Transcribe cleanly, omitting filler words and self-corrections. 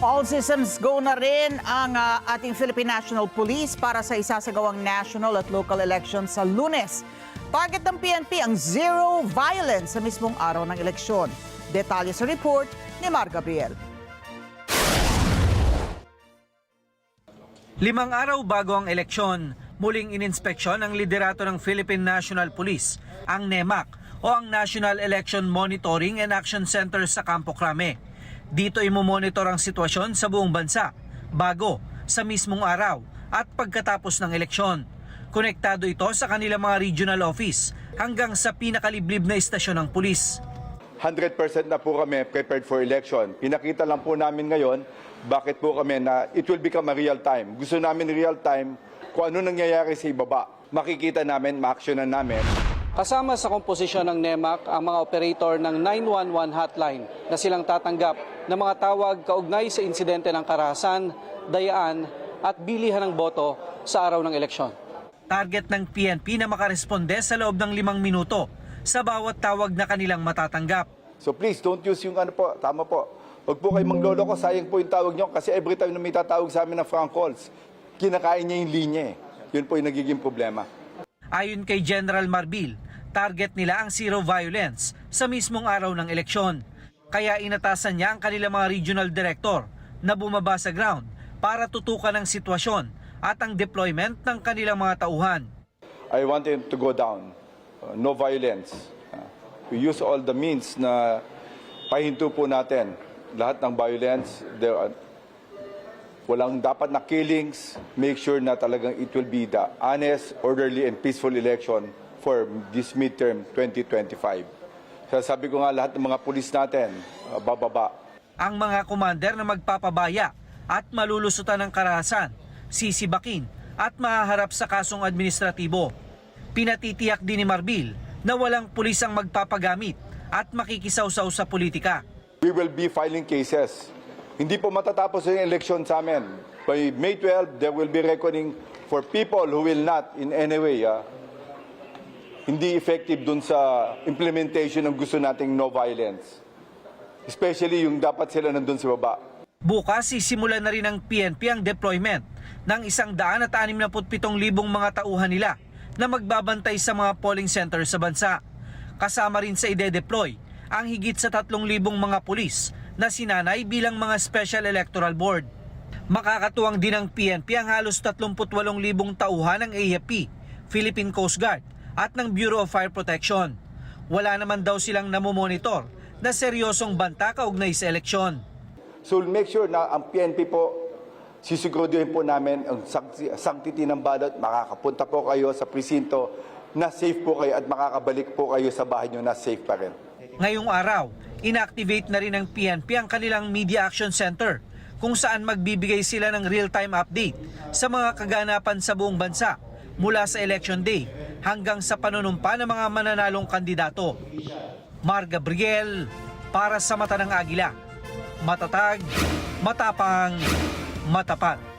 All systems go na rin ang ating Philippine National Police para sa isasagawang national at local elections sa Lunes. Target ng PNP ang zero violence sa mismong araw ng eleksyon. Detalye sa report ni Mar Gabriel. 5 araw bago ang eleksyon, muling ininspeksyon ng liderato ng Philippine National Police, ang NEMAC o ang National Election Monitoring and Action Center sa Campo Crame. Dito imomonitor ang sitwasyon sa buong bansa, bago, sa mismong araw at pagkatapos ng eleksyon. Konektado ito sa kanilang mga regional office hanggang sa pinakaliblib na istasyon ng pulis. 100% na po kami prepared for election. Pinakita lang po namin ngayon bakit po kami na it will become a real time. Gusto namin real time kung ano nangyayari sa ibaba. Makikita namin, ma-actionan namin. Kasama sa komposisyon ng NEMAC ang mga operator ng 911 hotline na silang tatanggap ng mga tawag kaugnay sa insidente ng karahasan, dayaan at bilihan ng boto sa araw ng eleksyon. Target ng PNP na makaresponde sa loob ng 5 minuto sa bawat tawag na kanilang matatanggap. So please, don't use yung ano po, tama po. Huwag po kayo mangloloko, sayang po yung tawag nyo kasi every time na may tatawag sa amin ng frank calls, kinakain niya yung linya eh. Yun po yung nagiging problema. Ayon kay General Marbil, target nila ang zero violence sa mismong araw ng eleksyon. Kaya inatasan niya ang kanilang mga regional director na bumaba sa ground para tutukan ang sitwasyon at ang deployment ng kanilang mga tauhan. I want it to go down. No violence. We use all the means na pahinto po natin. Lahat ng violence, walang dapat na killings. Make sure na talagang it will be the honest, orderly, and peaceful election for this midterm 2025. Sabi ko nga lahat ng mga pulis natin, bababa. Ang mga commander na magpapabaya at malulusutan ng karahasan, sisibakin at mahaharap sa kasong administratibo. Pinatitiyak din ni Marbil na walang pulis ang magpapagamit at makikisawsaw sa politika. We will be filing cases. Hindi po matatapos yung election sa amin. By May 12, there will be reckoning for people who will not in any way hindi effective dun sa implementation ng gusto nating no violence. Especially yung dapat sila nandun sa baba. Bukas sisimulan na rin ng PNP ang deployment ng 167,000 mga tauhan nila na magbabantay sa mga polling center sa bansa. Kasama rin sa ide-deploy ang higit sa 3,000 mga pulis na sinanay bilang mga Special Electoral Board. Makakatuwang din ng PNP ang halos 38,000 tauhan ng AFP, Philippine Coast Guard at ng Bureau of Fire Protection. Wala naman daw silang namomonitor na seryosong banta kaugnay sa eleksyon. So we'll make sure na ang PNP po, sisiguraduhin po namin ang sanctity ng ballot, makakapunta po kayo sa presinto na safe po kayo at makakabalik po kayo sa bahay nyo na safe pa rin. Ngayong araw, inactivate na rin ng PNP ang kanilang Media Action Center kung saan magbibigay sila ng real-time update sa mga kaganapan sa buong bansa mula sa Election Day hanggang sa panunumpa ng mga mananalong kandidato. Mar Gabriel para sa Mata ng Agila. Matatag, matapang, matapat.